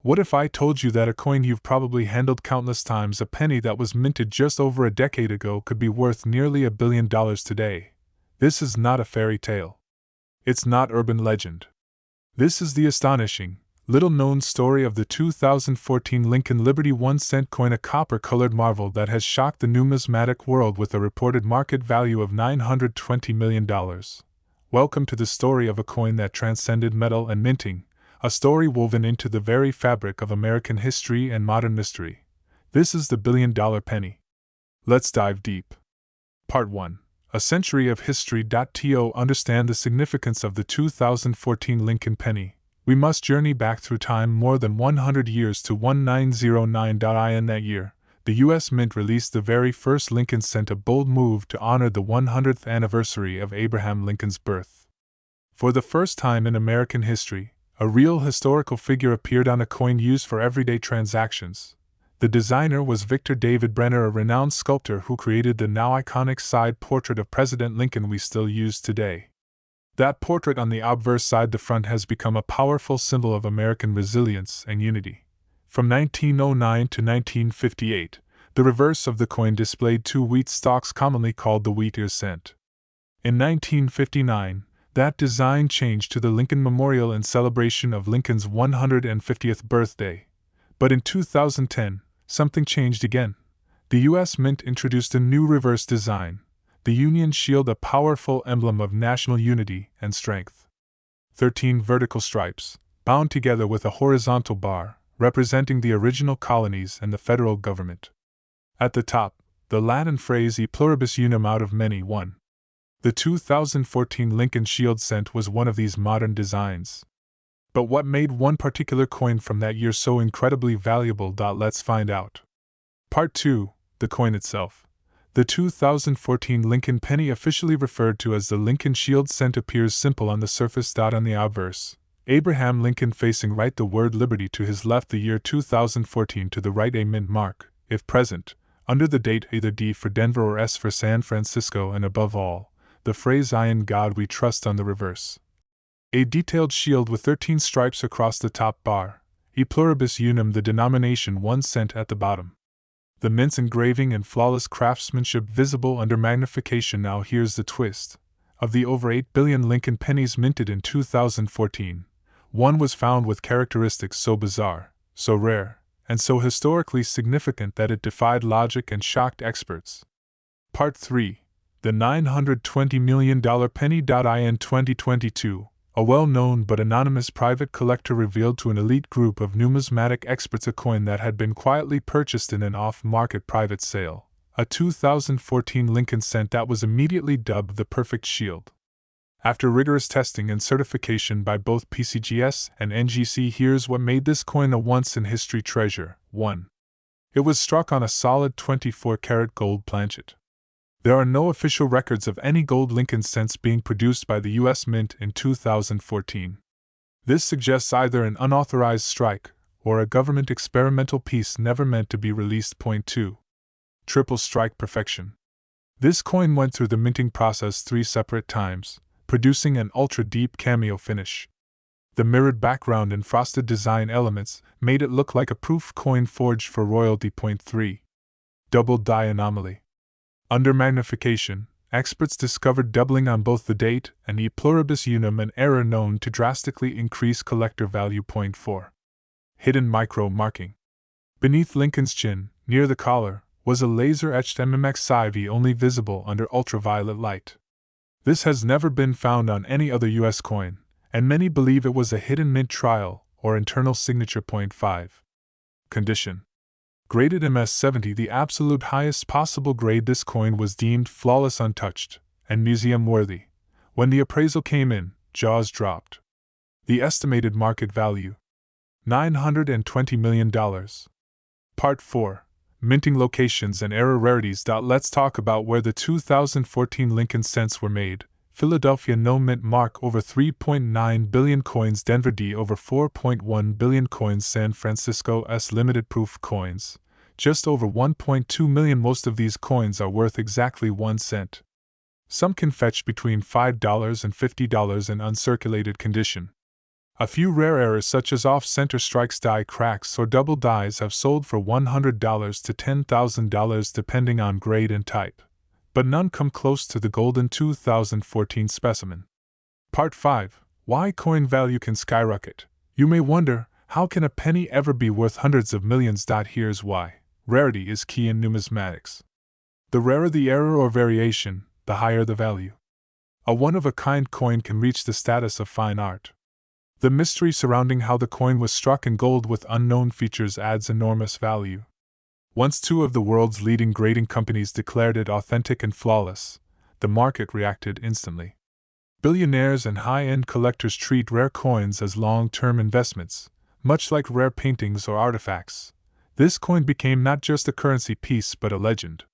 What if I told you that a coin you've probably handled countless times, a penny that was minted just over a decade ago, could be worth nearly $1 billion today? This is not a fairy tale. It's not urban legend. This is the astonishing, little-known story of the 2014 Lincoln Liberty 1-cent coin, a copper-colored marvel that has shocked the numismatic world with a reported market value of $920 million. Welcome to the story of a coin that transcended metal and minting, a story woven into the very fabric of American history and modern mystery. This is the billion-dollar penny. Let's dive deep. Part 1. A Century of History. To understand the significance of the 2014 Lincoln penny, we must journey back through time more than 100 years to 1909. In that year, the U.S. Mint released the very first Lincoln cent, a bold move to honor the 100th anniversary of Abraham Lincoln's birth. For the first time in American history, a real historical figure appeared on a coin used for everyday transactions. The designer was Victor David Brenner, a renowned sculptor who created the now iconic side portrait of President Lincoln we still use today. That portrait on the obverse side, the front, has become a powerful symbol of American resilience and unity. From 1909 to 1958, the reverse of the coin displayed two wheat stalks, commonly called the wheat ear cent. In 1959, that design changed to the Lincoln Memorial in celebration of Lincoln's 150th birthday. But in 2010, something changed again. The U.S. Mint introduced a new reverse design, the Union Shield, a powerful emblem of national unity and strength. 13 vertical stripes, bound together with a horizontal bar, representing the original colonies and the federal government. At the top, the Latin phrase E pluribus unum, out of many one. The 2014 Lincoln Shield cent was one of these modern designs. But what made one particular coin from that year so incredibly valuable? Let's find out. Part 2. The coin itself. The 2014 Lincoln penny, officially referred to as the Lincoln Shield cent, appears simple on the surface. On the obverse, Abraham Lincoln facing right, the word liberty to his left, the year 2014 to the right, a mint mark, if present, under the date, either D for Denver or S for San Francisco, and above all, the phrase "I in God we trust" on the reverse. A detailed shield with 13 stripes across the top bar, E pluribus unum, the denomination 1 cent, at the bottom. The mint's engraving and flawless craftsmanship visible under magnification. Now here's the twist. Of the over 8 billion Lincoln pennies minted in 2014, one was found with characteristics so bizarre, so rare, and so historically significant that it defied logic and shocked experts. Part 3. The $920 million penny. In 2022, a well-known but anonymous private collector revealed to an elite group of numismatic experts a coin that had been quietly purchased in an off-market private sale, a 2014 Lincoln cent that was immediately dubbed the Perfect Shield. After rigorous testing and certification by both PCGS and NGC, here's what made this coin a once-in-history treasure. 1. It was struck on a solid 24-karat gold planchet. There are no official records of any gold Lincoln cents being produced by the U.S. Mint in 2014. This suggests either an unauthorized strike or a government experimental piece never meant to be released. Point 2. Triple strike perfection. This coin went through the minting process 3 separate times, producing an ultra-deep cameo finish. The mirrored background and frosted design elements made it look like a proof coin forged for royalty. Point 3. Double die anomaly. Under magnification, experts discovered doubling on both the date and E pluribus unum, an error known to drastically increase collector value. Point 4. Hidden micro marking. Beneath Lincoln's chin, near the collar, was a laser-etched MMXIV only visible under ultraviolet light. This has never been found on any other U.S. coin, and many believe it was a hidden mint trial or internal signature. Point 5. Condition. Graded MS-70, the absolute highest possible grade, this coin was deemed flawless, untouched, and museum-worthy. When the appraisal came in, jaws dropped. The estimated market value: $920 million. Part 4. Minting locations and era rarities. Let's talk about where the 2014 Lincoln cents were made. Philadelphia, no mint mark, over 3.9 billion coins. Denver, D, over 4.1 billion coins. San Francisco, S, limited proof coins, just over 1.2 million. Most of these coins are worth exactly 1 cent. Some can fetch between $5 and $50 in uncirculated condition. A few rare errors such as off-center strikes, die cracks, or double dies have sold for $100 to $10,000 depending on grade and type, but none come close to the golden 2014 specimen. Part 5. Why coin value can skyrocket. You may wonder, how can a penny ever be worth hundreds of millions? Here's why. Rarity is key in numismatics. The rarer the error or variation, the higher the value. A one-of-a-kind coin can reach the status of fine art. The mystery surrounding how the coin was struck in gold with unknown features adds enormous value. Once two of the world's leading grading companies declared it authentic and flawless, the market reacted instantly. Billionaires and high-end collectors treat rare coins as long-term investments, much like rare paintings or artifacts. This coin became not just a currency piece but a legend.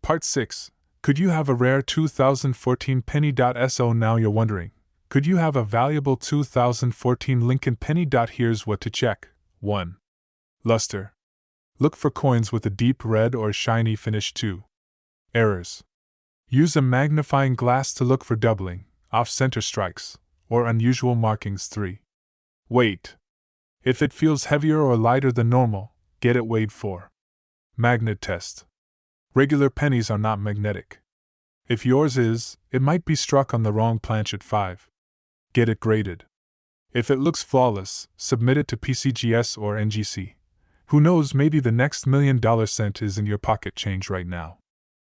Part 6. Could you have a rare 2014 penny? So now you're wondering, could you have a valuable 2014 Lincoln penny? Here's what to check. 1. Luster. Look for coins with a deep red or shiny finish. 2. Errors. Use a magnifying glass to look for doubling, off-center strikes, or unusual markings. 3. Weight. If it feels heavier or lighter than normal, get it weighed. 4. Magnet test. Regular pennies are not magnetic. If yours is, it might be struck on the wrong planchet. 5. Get it graded. If it looks flawless, submit it to PCGS or NGC. Who knows, maybe the next $1 million cent is in your pocket change right now.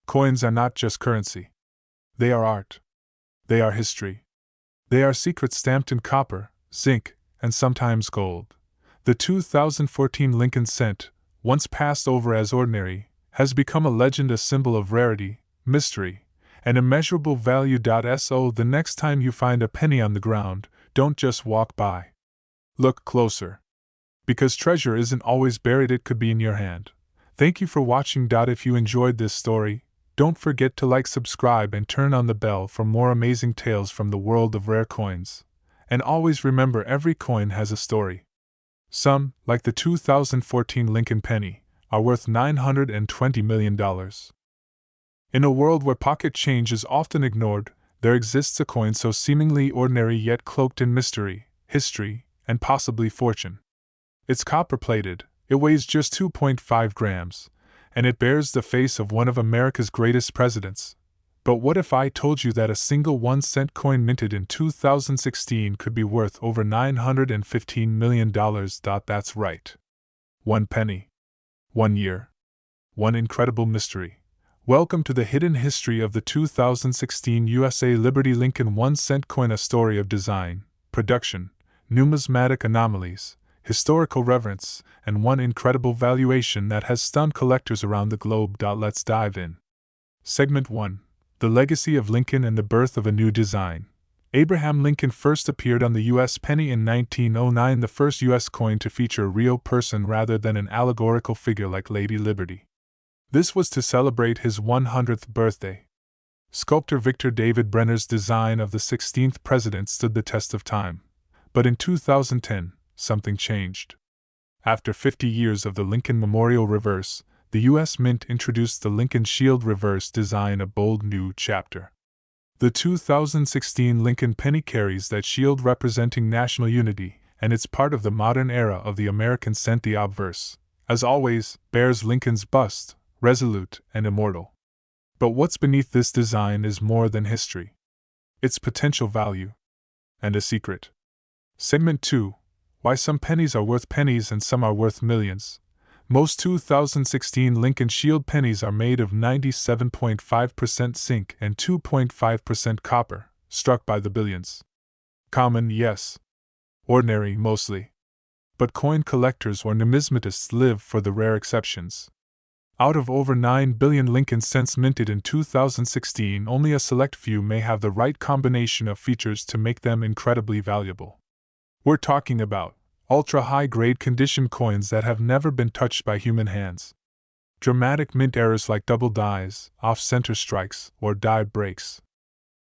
Coins are not just currency. They are art. They are history. They are secrets stamped in copper, zinc, and sometimes gold. The 2014 Lincoln cent, once passed over as ordinary, has become a legend, a symbol of rarity, mystery, and immeasurable value. So the next time you find a penny on the ground, don't just walk by. Look closer. Because treasure isn't always buried, it could be in your hand. Thank you for watching. If you enjoyed this story, don't forget to like, subscribe, and turn on the bell for more amazing tales from the world of rare coins. And always remember, every coin has a story. Some, like the 2014 Lincoln penny, are worth $920 million. In a world where pocket change is often ignored, there exists a coin so seemingly ordinary yet cloaked in mystery, history, and possibly fortune. It's copper-plated, it weighs just 2.5 grams, and it bears the face of one of America's greatest presidents. But what if I told you that a single 1-cent coin minted in 2016 could be worth over $915 million? That's right. 1 penny. 1 year. 1 incredible mystery. Welcome to the hidden history of the 2016 USA Liberty Lincoln 1-cent coin, a story of design, production, numismatic anomalies, historical reverence, and one incredible valuation that has stunned collectors around the globe. Let's dive in. Segment 1. The Legacy of Lincoln and the Birth of a New Design. Abraham Lincoln first appeared on the U.S. penny in 1909, the first U.S. coin to feature a real person rather than an allegorical figure like Lady Liberty. This was to celebrate his 100th birthday. Sculptor Victor David Brenner's design of the 16th president stood the test of time. But in 2010, something changed. After 50 years of the Lincoln Memorial Reverse, the U.S. Mint introduced the Lincoln Shield Reverse design, a bold new chapter. The 2016 Lincoln penny carries that shield representing national unity, and it's part of the modern era of the American cent. The obverse, as always, bears Lincoln's bust, resolute and immortal. But what's beneath this design is more than history. It's potential value. And a secret. Segment 2. Why some pennies are worth pennies and some are worth millions. Most 2016 Lincoln Shield pennies are made of 97.5% zinc and 2.5% copper, struck by the billions. Common, yes. Ordinary, mostly. But coin collectors or numismatists live for the rare exceptions. Out of over 9 billion Lincoln cents minted in 2016, only a select few may have the right combination of features to make them incredibly valuable. We're talking about ultra-high-grade condition coins that have never been touched by human hands. Dramatic mint errors like double dies, off-center strikes, or die breaks.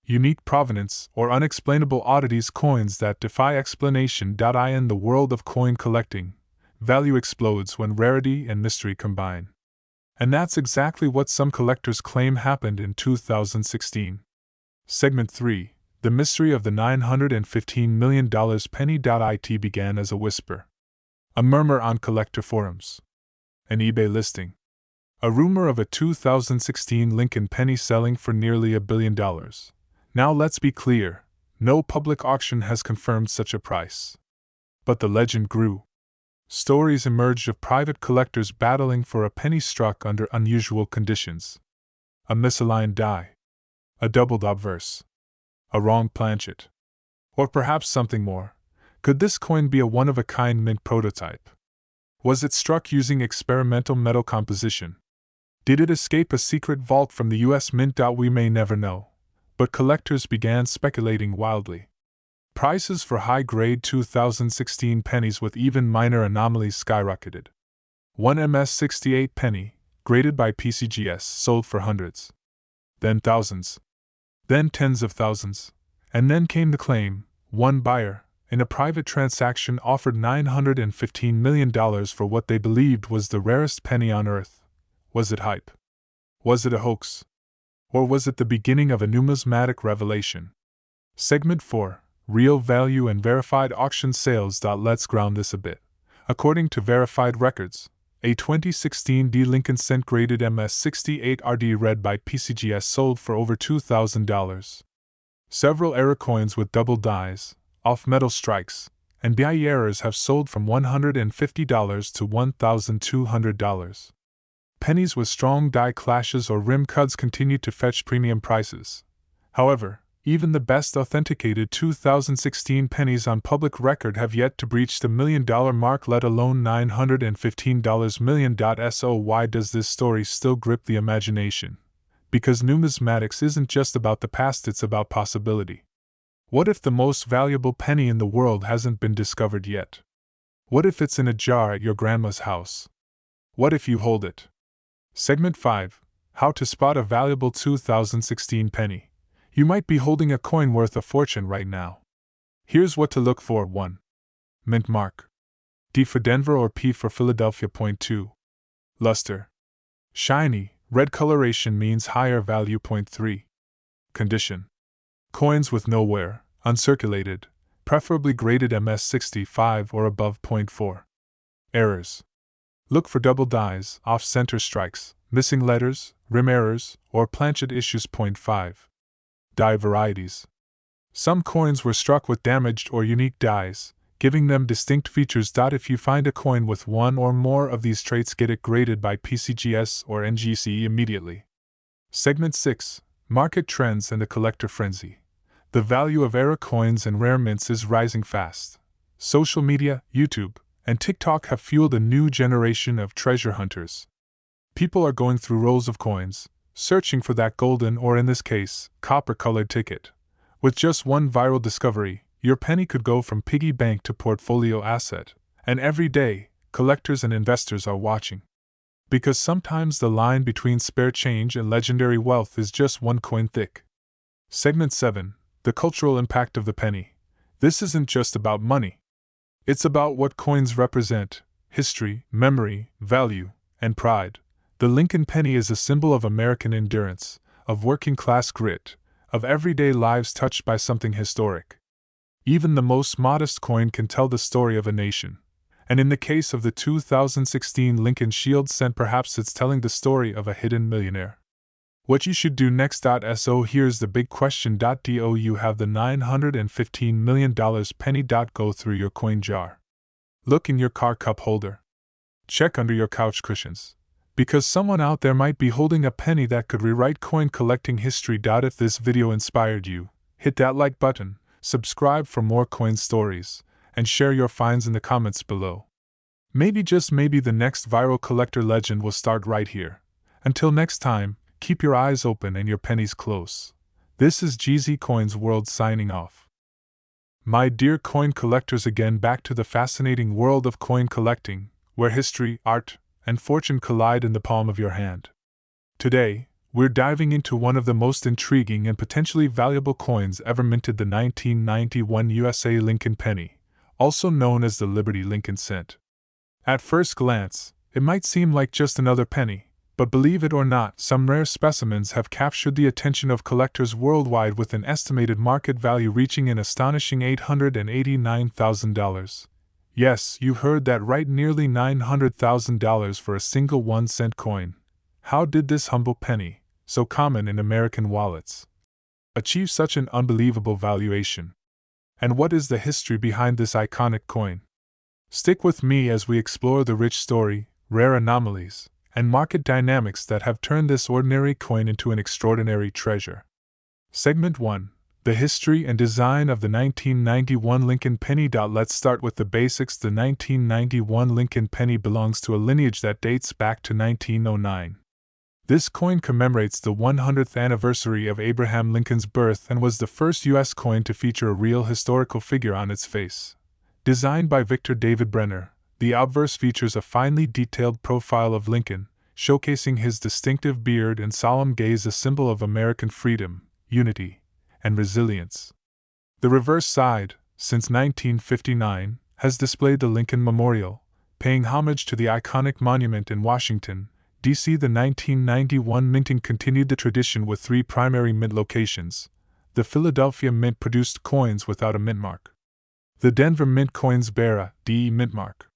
Unique provenance or unexplainable oddities, coins that defy explanation. In the world of coin collecting, value explodes when rarity and mystery combine. And that's exactly what some collectors claim happened in 2016. Segment 3. the mystery of the $915 million penny.it began as a whisper. A murmur on collector forums. An eBay listing. A rumor of a 2016 Lincoln penny selling for nearly $1 billion. Now let's be clear, no public auction has confirmed such a price. But the legend grew. Stories emerged of private collectors battling for a penny struck under unusual conditions. A misaligned die. A doubled obverse. A wrong planchet. Or perhaps something more. Could this coin be a one-of-a-kind mint prototype? Was it struck using experimental metal composition? Did it escape a secret vault from the U.S. Mint? We may never know, but collectors began speculating wildly. Prices for high-grade 2016 pennies with even minor anomalies skyrocketed. One MS-68 penny, graded by PCGS, sold for hundreds. Then thousands. Then tens of thousands. And then came the claim: one buyer, in a private transaction, offered $915 million for what they believed was the rarest penny on Earth. Was it hype? Was it a hoax? Or was it the beginning of a numismatic revelation? Segment 4. Real value and verified auction sales. Let's ground this a bit. According to verified records, a 2016 D Lincoln cent graded MS-68 RD read by PCGS sold for over $2,000. Several error coins with double dies, off-metal strikes, and die errors have sold from $150 to $1,200. Pennies with strong die clashes or rim cuts continue to fetch premium prices. However, even the best authenticated 2016 pennies on public record have yet to breach the $1 million mark, let alone $915 million. So why does this story still grip the imagination? Because numismatics isn't just about the past, it's about possibility. What if the most valuable penny in the world hasn't been discovered yet? What if it's in a jar at your grandma's house? What if you hold it? Segment 5. How to spot a valuable 2016 penny. You might be holding a coin worth a fortune right now. Here's what to look for. 1. Mint mark. D for Denver or P for Philadelphia. 2. Luster. Shiny, red coloration means higher value. 3. Condition. Coins with no wear, uncirculated, preferably graded MS-65 or above. 4. Errors. Look for double dies, off-center strikes, missing letters, rim errors, or planchet issues. 5. Die varieties. Some coins were struck with damaged or unique dies, giving them distinct features. If you find a coin with one or more of these traits, get it graded by PCGS or NGC immediately. Segment 6. Market trends and the collector frenzy. The value of error coins and rare mints is rising fast. Social media, YouTube, and TikTok have fueled a new generation of treasure hunters. People are going through rows of coins, searching for that golden, or in this case, copper-colored ticket. With just one viral discovery, your penny could go from piggy bank to portfolio asset. And every day, collectors and investors are watching. Because sometimes the line between spare change and legendary wealth is just one coin thick. Segment 7. The cultural impact of the penny. This isn't just about money. It's about what coins represent: history, memory, value, and pride. The Lincoln penny is a symbol of American endurance, of working-class grit, of everyday lives touched by something historic. Even the most modest coin can tell the story of a nation. And in the case of the 2016 Lincoln Shield cent, perhaps it's telling the story of a hidden millionaire. What you should do next. So here's the big question. Do you have the $915 million penny? Go through your coin jar. Look in your car cup holder. Check under your couch cushions. Because someone out there might be holding a penny that could rewrite coin collecting history. If this video inspired you, hit that like button, subscribe for more coin stories, and share your finds in the comments below. Maybe, just maybe, the next viral collector legend will start right here. Until next time, keep your eyes open and your pennies close. This is GZ Coins World signing off. My dear coin collectors, again back to the fascinating world of coin collecting, where history, art, and fortune collide in the palm of your hand. Today, we're diving into one of the most intriguing and potentially valuable coins ever minted, the 1991 USA Lincoln penny, also known as the Liberty Lincoln cent. At first glance, it might seem like just another penny, But believe it or not, some rare specimens have captured the attention of collectors worldwide with an estimated market value reaching an astonishing $889,000. Yes, you heard that right, nearly $900,000 for a single 1-cent coin. How did this humble penny, so common in American wallets, achieve such an unbelievable valuation? And what is the history behind this iconic coin? Stick with me as we explore the rich story, rare anomalies, and market dynamics that have turned this ordinary coin into an extraordinary treasure. Segment 1: The history and design of the 1991 Lincoln penny. Let's start with the basics. The 1991 Lincoln penny belongs to a lineage that dates back to 1909. This coin commemorates the 100th anniversary of Abraham Lincoln's birth and was the first U.S. coin to feature a real historical figure on its face. Designed by Victor David Brenner, the obverse features a finely detailed profile of Lincoln, showcasing his distinctive beard and solemn gaze, a symbol of American freedom, unity, and resilience. The reverse side, since 1959, has displayed the Lincoln Memorial, paying homage to the iconic monument in Washington, D.C. The 1991 minting continued the tradition with 3 primary mint locations. The Philadelphia Mint produced coins without a mint mark. The Denver Mint coins bear a D mint mark.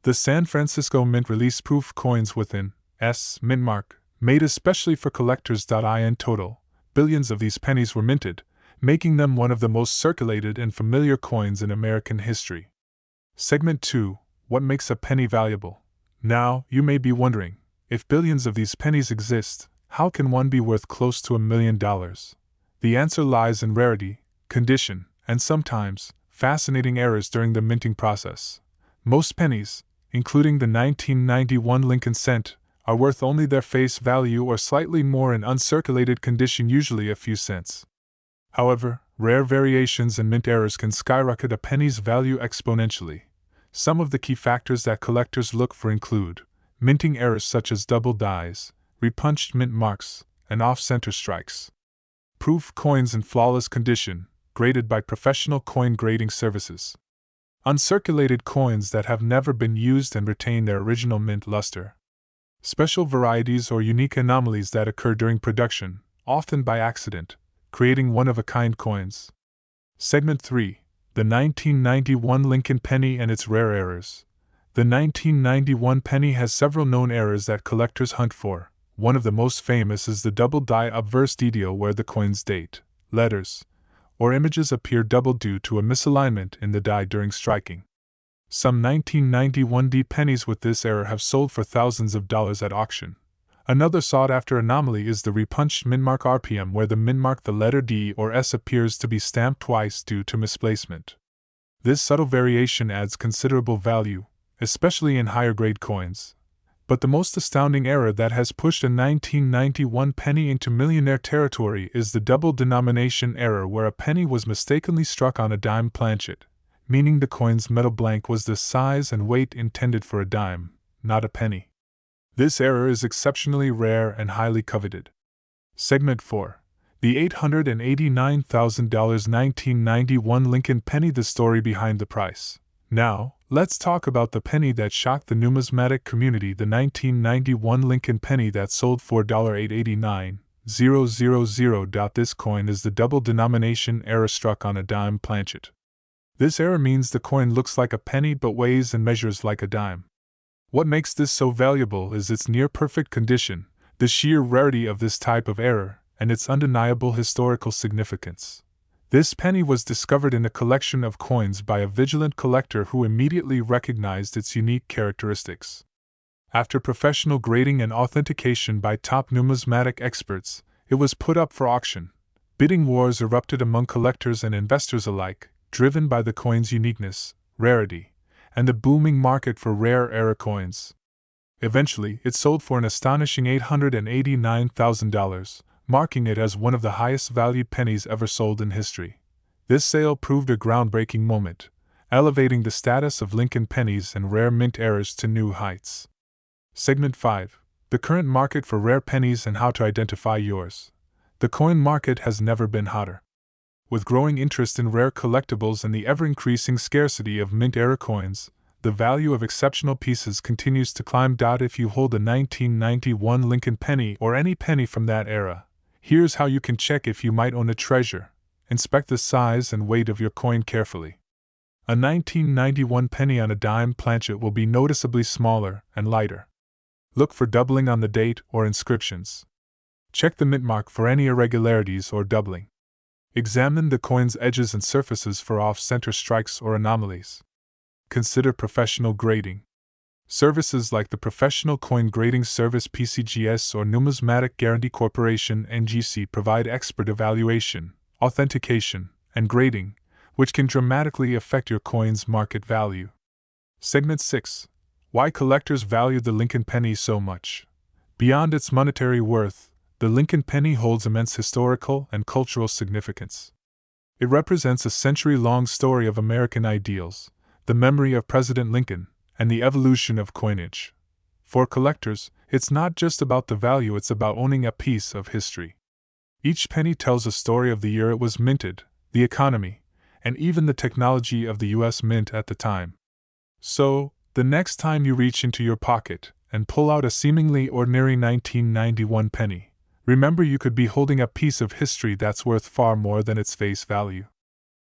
The San Francisco Mint released proof coins with an S mint mark, made especially for collectors. In total, billions of these pennies were minted, making them one of the most circulated and familiar coins in American history. Segment 2: What makes a penny valuable? Now, you may be wondering, if billions of these pennies exist, how can one be worth close to $1 million? The answer lies in rarity, condition, and sometimes fascinating errors during the minting process. Most pennies, including the 1991 Lincoln cent, are worth only their face value or slightly more in uncirculated condition, usually a few cents. However, rare variations and mint errors can skyrocket a penny's value exponentially. Some of the key factors that collectors look for include minting errors such as double dies, repunched mint marks, and off-center strikes. Proof coins in flawless condition, graded by professional coin grading services. Uncirculated coins that have never been used and retain their original mint luster. Special varieties or unique anomalies that occur during production, often by accident, creating one-of-a-kind coins. Segment 3: The 1991 Lincoln penny and its rare errors. The 1991 penny has several known errors that collectors hunt for. One of the most famous is the double die obverse detail, where the coin's date, letters, or images appear double due to a misalignment in the die during striking. Some 1991 D pennies with this error have sold for thousands of dollars at auction. Another sought-after anomaly is the repunched mintmark RPM, where the mintmark, the letter D or S, appears to be stamped twice due to misplacement. This subtle variation adds considerable value, especially in higher-grade coins. But the most astounding error that has pushed a 1991 penny into millionaire territory is the double denomination error, where a penny was mistakenly struck on a dime planchet, meaning the coin's metal blank was the size and weight intended for a dime, not a penny. This error is exceptionally rare and highly coveted. Segment 4: The $889,000 1991 Lincoln penny, the story behind the price. Now, let's talk about the penny that shocked the numismatic community, the 1991 Lincoln penny that sold for $889,000. This coin is the double denomination error struck on a dime planchet. This error means the coin looks like a penny but weighs and measures like a dime. What makes this so valuable is its near-perfect condition, the sheer rarity of this type of error, and its undeniable historical significance. This penny was discovered in a collection of coins by a vigilant collector who immediately recognized its unique characteristics. After professional grading and authentication by top numismatic experts, it was put up for auction. Bidding wars erupted among collectors and investors alike, driven by the coin's uniqueness, rarity, and the booming market for rare error coins. Eventually, it sold for an astonishing $889,000, marking it as one of the highest valued pennies ever sold in history. This sale proved a groundbreaking moment, elevating the status of Lincoln pennies and rare mint errors to new heights. Segment 5: The current market for rare pennies and how to identify yours. The coin market has never been hotter. With growing interest in rare collectibles and the ever-increasing scarcity of mint error coins, the value of exceptional pieces continues to climb. If you hold a 1991 Lincoln penny or any penny from that era, here's how you can check if you might own a treasure. Inspect the size and weight of your coin carefully. A 1991 penny on a dime planchet will be noticeably smaller and lighter. Look for doubling on the date or inscriptions. Check the mint mark for any irregularities or doubling. Examine the coin's edges and surfaces for off-center strikes or anomalies. Consider professional grading. Services like the Professional Coin Grading Service (PCGS) or Numismatic Guarantee Corporation (NGC) provide expert evaluation, authentication, and grading, which can dramatically affect your coin's market value. Segment 6. Why collectors value the Lincoln penny so much. Beyond its monetary worth, the Lincoln penny holds immense historical and cultural significance. It represents a century-long story of American ideals, the memory of President Lincoln, and the evolution of coinage. For collectors, it's not just about the value, it's about owning a piece of history. Each penny tells a story of the year it was minted, the economy, and even the technology of the U.S. Mint at the time. So, the next time you reach into your pocket and pull out a seemingly ordinary 1991 penny, remember you could be holding a piece of history that's worth far more than its face value.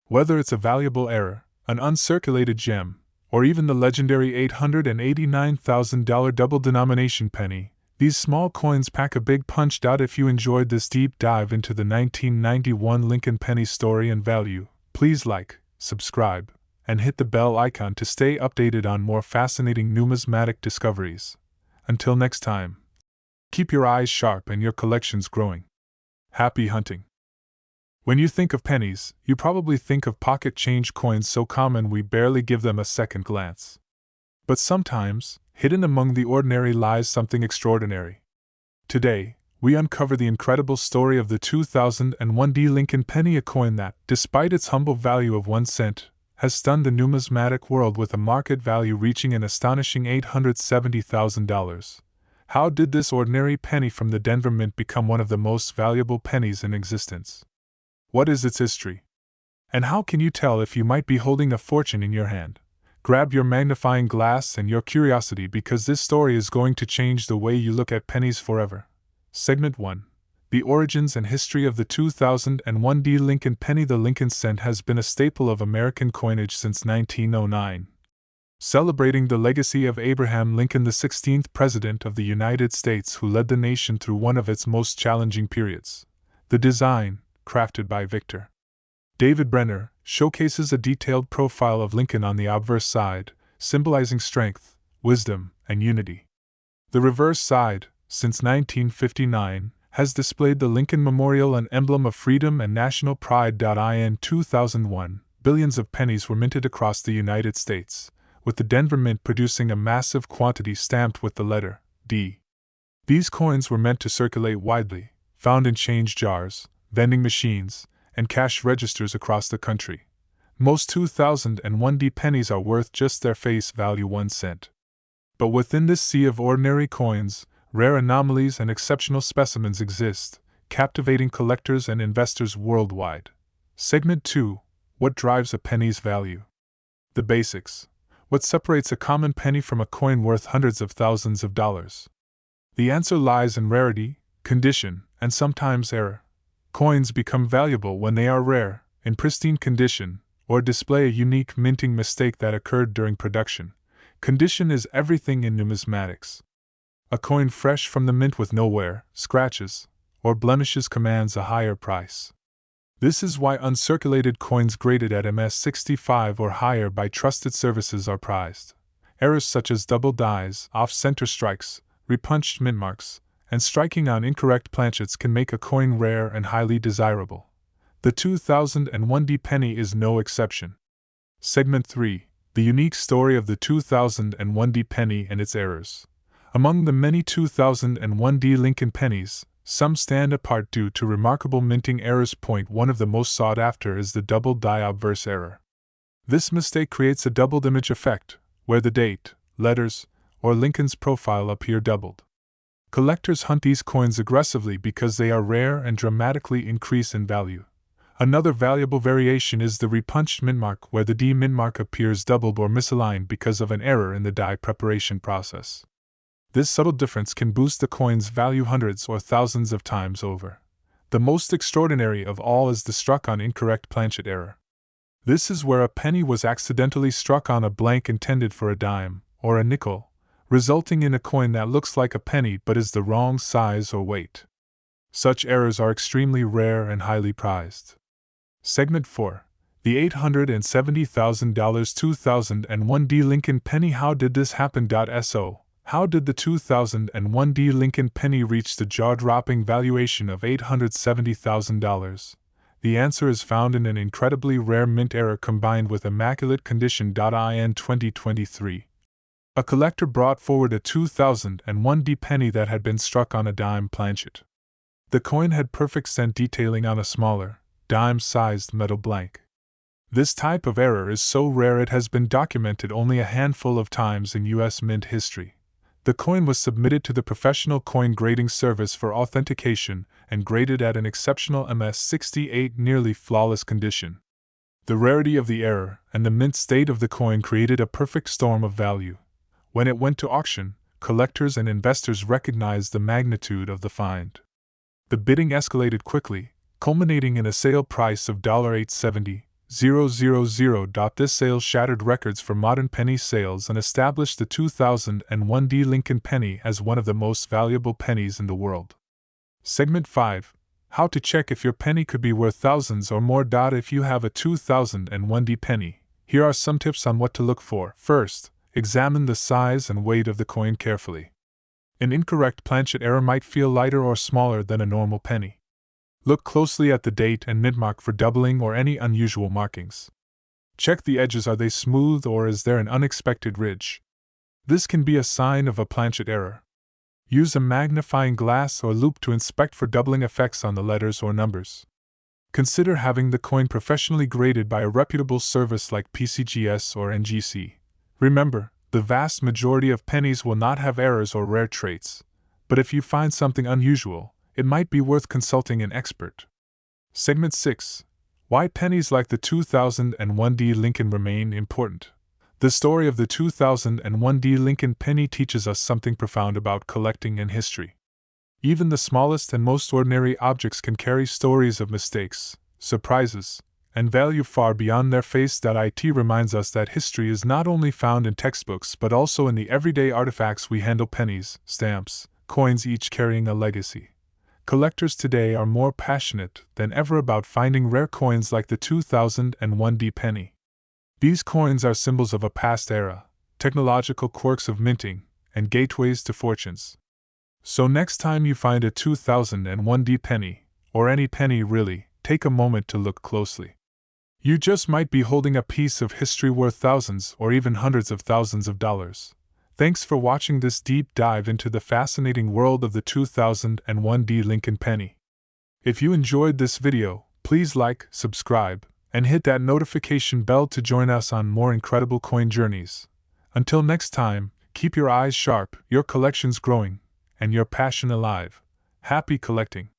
Whether it's a valuable error, an uncirculated gem, or even the legendary $889,000 double-denomination penny, these small coins pack a big punch. If you enjoyed this deep dive into the 1991 Lincoln penny story and value, please like, subscribe, and hit the bell icon to stay updated on more fascinating numismatic discoveries. Until next time, keep your eyes sharp and your collections growing. Happy hunting! When you think of pennies, you probably think of pocket change coins so common we barely give them a second glance. But sometimes, hidden among the ordinary lies something extraordinary. Today, we uncover the incredible story of the 2001 Lincoln penny, a coin that, despite its humble value of 1 cent, has stunned the numismatic world with a market value reaching an astonishing $870,000. How did this ordinary penny from the Denver Mint become one of the most valuable pennies in existence? What is its history? And how can you tell if you might be holding a fortune in your hand? Grab your magnifying glass and your curiosity, because this story is going to change the way you look at pennies forever. Segment 1. The origins and history of the 2001 Lincoln penny. The Lincoln cent has been a staple of American coinage since 1909. Celebrating the legacy of Abraham Lincoln, the 16th President of the United States, who led the nation through one of its most challenging periods. The design, crafted by Victor David Brenner, showcases a detailed profile of Lincoln on the obverse side, symbolizing strength, wisdom, and unity. The reverse side, since 1959, has displayed the Lincoln Memorial, an emblem of freedom and national pride. In 2001, billions of pennies were minted across the United States, with the Denver Mint producing a massive quantity stamped with the letter D. These coins were meant to circulate widely, found in change jars, vending machines, and cash registers across the country. Most 2001 pennies are worth just their face value, 1 cent. But within this sea of ordinary coins, rare anomalies and exceptional specimens exist, captivating collectors and investors worldwide. Segment 2. What drives a penny's value? The basics. What separates a common penny from a coin worth hundreds of thousands of dollars? The answer lies in rarity, condition, and sometimes error. Coins become valuable when they are rare, in pristine condition, or display a unique minting mistake that occurred during production. Condition is everything in numismatics. A coin fresh from the mint with no wear, scratches, or blemishes commands a higher price. This is why uncirculated coins graded at MS65 or higher by trusted services are prized. Errors such as double dies, off-center strikes, repunched mint marks, and striking on incorrect planchets can make a coin rare and highly desirable. The 2001 penny is no exception. Segment 3. The unique story of the 2001 penny and its errors. Among the many 2001 Lincoln pennies, some stand apart due to remarkable minting errors. One of the most sought after is the double die obverse error. This mistake creates a doubled image effect, where the date, letters, or Lincoln's profile appear doubled. Collectors hunt these coins aggressively because they are rare and dramatically increase in value. Another valuable variation is the repunched mint mark, where the D mint mark appears doubled or misaligned because of an error in the die preparation process. This subtle difference can boost the coin's value hundreds or thousands of times over. The most extraordinary of all is the struck on incorrect planchet error. This is where a penny was accidentally struck on a blank intended for a dime, or a nickel, resulting in a coin that looks like a penny but is the wrong size or weight. Such errors are extremely rare and highly prized. Segment 4. The $870,000 2001 D Lincoln Penny. How did this happen? So, how did the 2001 D Lincoln Penny reach the jaw-dropping valuation of $870,000? The answer is found in an incredibly rare mint error combined with immaculate condition. In 2023, a collector brought forward a 2001 D penny that had been struck on a dime planchet. The coin had perfect cent detailing on a smaller, dime-sized metal blank. This type of error is so rare it has been documented only a handful of times in U.S. mint history. The coin was submitted to the Professional Coin Grading Service for authentication and graded at an exceptional MS-68 nearly flawless condition. The rarity of the error and the mint state of the coin created a perfect storm of value. When it went to auction, collectors and investors recognized the magnitude of the find. The bidding escalated quickly, culminating in a sale price of $870,000. This sale shattered records for modern penny sales and established the 2001 D Lincoln penny as one of the most valuable pennies in the world. Segment 5. How to check if your penny could be worth thousands or more. If you have a 2001 D penny, here are some tips on what to look for. First, examine the size and weight of the coin carefully. An incorrect planchet error might feel lighter or smaller than a normal penny. Look closely at the date and mint mark for doubling or any unusual markings. Check the edges, are they smooth or is there an unexpected ridge? This can be a sign of a planchet error. Use a magnifying glass or loupe to inspect for doubling effects on the letters or numbers. Consider having the coin professionally graded by a reputable service like PCGS or NGC. Remember, the vast majority of pennies will not have errors or rare traits, but if you find something unusual, it might be worth consulting an expert. Segment 6. Why pennies like the 2001 D Lincoln remain important. The story of the 2001 D Lincoln penny teaches us something profound about collecting and history. Even the smallest and most ordinary objects can carry stories of mistakes, surprises, and value far beyond their face. It reminds us that history is not only found in textbooks but also in the everyday artifacts we handle: pennies, stamps, coins, each carrying a legacy. Collectors today are more passionate than ever about finding rare coins like the 2001 D penny. These coins are symbols of a past era, technological quirks of minting, and gateways to fortunes. So next time you find a 2001 D penny, or any penny really, take a moment to look closely. You just might be holding a piece of history worth thousands or even hundreds of thousands of dollars. Thanks for watching this deep dive into the fascinating world of the 2001 D Lincoln penny. If you enjoyed this video, please like, subscribe, and hit that notification bell to join us on more incredible coin journeys. Until next time, keep your eyes sharp, your collections growing, and your passion alive. Happy collecting!